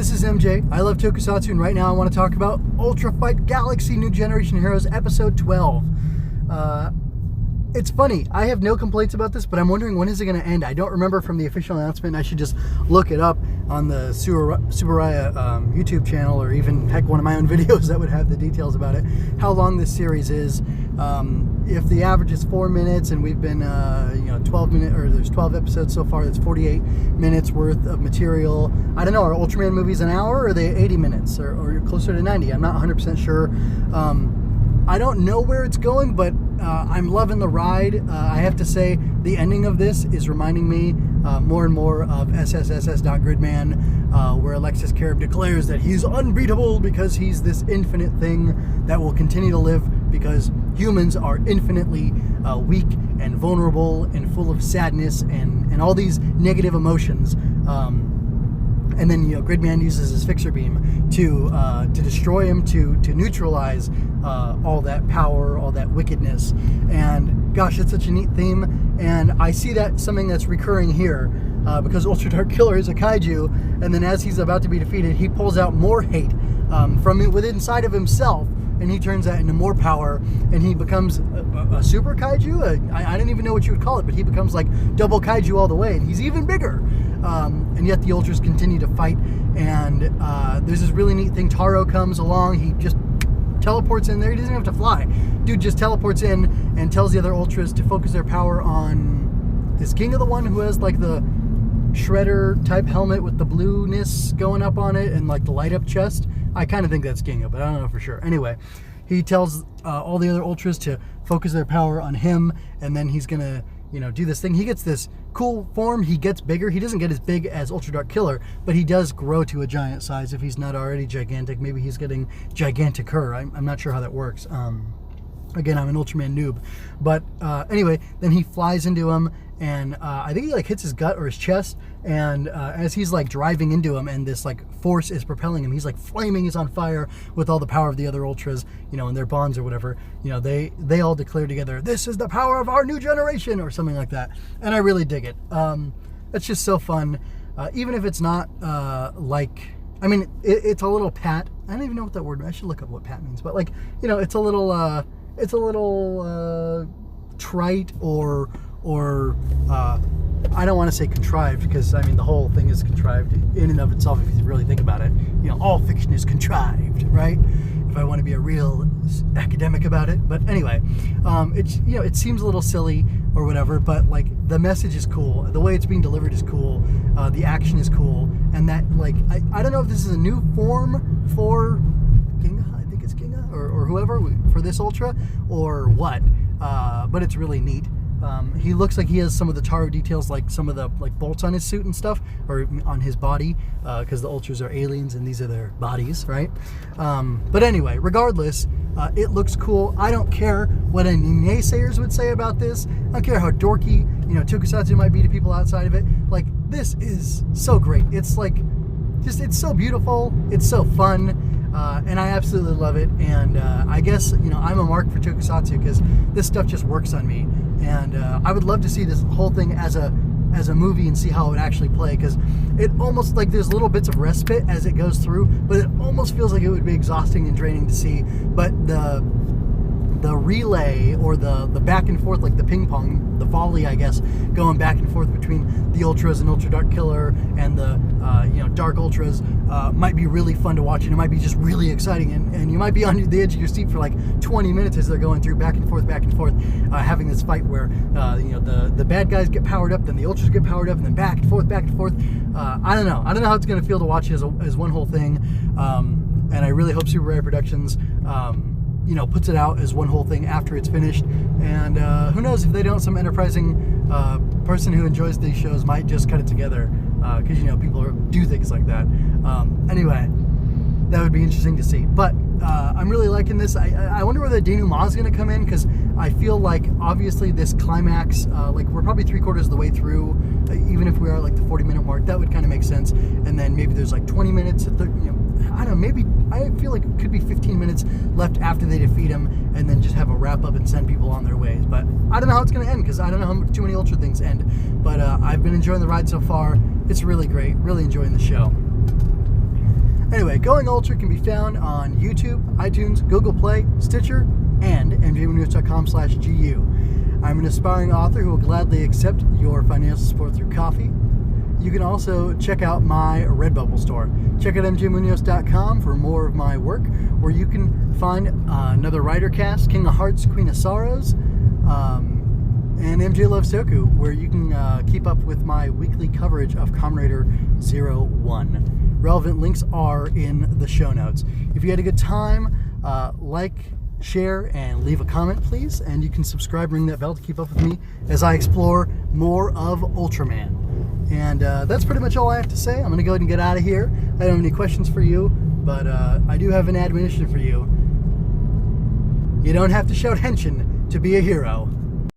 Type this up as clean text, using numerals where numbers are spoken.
This is MJ. I love Tokusatsu, and right now I want to talk about Ultra Fight Galaxy New Generation Heroes Episode 12. It's funny, I have no complaints about this, but I'm wondering when is it going to end? I don't remember from the official announcement. I should just look it up on the Subaraya YouTube channel, or even, heck, one of my own videos that would have the details about it, how long this series is. If the average is 4 minutes and we've been 12 minutes, or there's 12 episodes so far, that's 48 minutes worth of material. I don't know, are Ultraman movies an hour, or are they 80 minutes or closer to 90? I'm not 100% sure. I don't know where it's going, but I'm loving the ride. I have to say, the ending of this is reminding me more and more of SSSS.Gridman, where Alexis Carib declares that he's unbeatable because he's this infinite thing that will continue to live because humans are infinitely weak and vulnerable and full of sadness and all these negative emotions. And then, Gridman uses his fixer beam to destroy him, to neutralize all that power, all that wickedness. And gosh, it's such a neat theme. And I see that something that's recurring here because Ultra Dark Killer is a kaiju. And then as he's about to be defeated, he pulls out more hate from within inside of himself. And he turns that into more power, and he becomes a super kaiju. I don't even know what you would call it, but he becomes like double kaiju all the way, and he's even bigger. And yet the Ultras continue to fight, and there's this really neat thing. Taro comes along, he just teleports in there. He doesn't have to fly. Dude just teleports in and tells the other Ultras to focus their power on this Ginga, the one who has like the Shredder type helmet with the blueness going up on it and like the light up chest. I kind of think that's Ginga, but I don't know for sure. Anyway, he tells all the other Ultras to focus their power on him, and then he's gonna, do this thing. He gets this cool form. He gets bigger. He doesn't get as big as Ultra Dark Killer, but he does grow to a giant size. If he's not already gigantic, maybe he's getting gigantic-er. I'm not sure how that works. Again, I'm an Ultraman noob. But anyway, then he flies into him, and I think he hits his gut or his chest, and as he's driving into him and this force is propelling him, he's flaming, he's on fire with all the power of the other Ultras, and their bonds or whatever. They all declare together, "This is the power of our new generation," or something like that. And I really dig it. It's just so fun. Even if it's not it's a little pat. I don't even know what that word, I should look up what pat means, but it's a little trite or I don't want to say contrived, because the whole thing is contrived in and of itself if you really think about it. All fiction is contrived, right? If I want to be a real academic about it. But anyway, it seems a little silly or whatever, but the message is cool, the way it's being delivered is cool, the action is cool, and that I don't know if this is a new form for Ginga, I think it's Ginga or whoever for this Ultra or what, but it's really neat. He looks like he has some of the Taro details, like some of the bolts on his suit and stuff, or on his body, because the Ultras are aliens and these are their bodies, right? But anyway, regardless, it looks cool. I don't care what any naysayers would say about this. I don't care how dorky, Tokusatsu might be to people outside of it. This is so great. It's it's so beautiful. It's so fun. And I absolutely love it, and I guess I'm a mark for Tokusatsu because this stuff just works on me, and I would love to see this whole thing as a movie and see how it would actually play, because it almost there's little bits of respite as it goes through, but it almost feels like it would be exhausting and draining to see. But the relay or the back and forth, the ping pong, the volley, I guess, going back and forth between the Ultras and Ultra Dark Killer and the Dark Ultras might be really fun to watch, and it might be just really exciting, and you might be on the edge of your seat for 20 minutes as they're going through back and forth, having this fight where the bad guys get powered up, then the Ultras get powered up, and then back and forth. I don't know how it's going to feel to watch it as one whole thing, and I really hope Subaraya Productions puts it out as one whole thing after it's finished. And who knows, if they don't, some enterprising person who enjoys these shows might just cut it together, because people do things like that. Anyway, that would be interesting to see. But I'm really liking this. I wonder whether denouement is going to come in, because I feel obviously this climax, we're probably 3/4 of the way through, even if we are at the 40-minute mark, that would kind of make sense. And then maybe there's 20 minutes to 30, I don't know, maybe I feel it could be 15 minutes left after they defeat him, and then just have a wrap up and send people on their ways. But I don't know how it's going to end, because I don't know how too many Ultra things end. But I've been enjoying the ride so far. It's really great, really enjoying the show. Anyway, Going Ultra can be found on YouTube, iTunes, Google Play, Stitcher, and mjmunoz.com/GU. I'm an aspiring author who will gladly accept your financial support through coffee. You can also check out my Redbubble store. Check out mjmunoz.com for more of my work, where you can find another writer cast, King of Hearts, Queen of Sorrows, and MJ Loves Toku, where you can keep up with my weekly coverage of Kamen Rider 01. Relevant links are in the show notes. If you had a good time, like, share, and leave a comment, please. And you can subscribe, ring that bell to keep up with me as I explore more of Ultraman. And that's pretty much all I have to say. I'm going to go ahead and get out of here. I don't have any questions for you, but I do have an admonition for you. You don't have to shout Henshin to be a hero.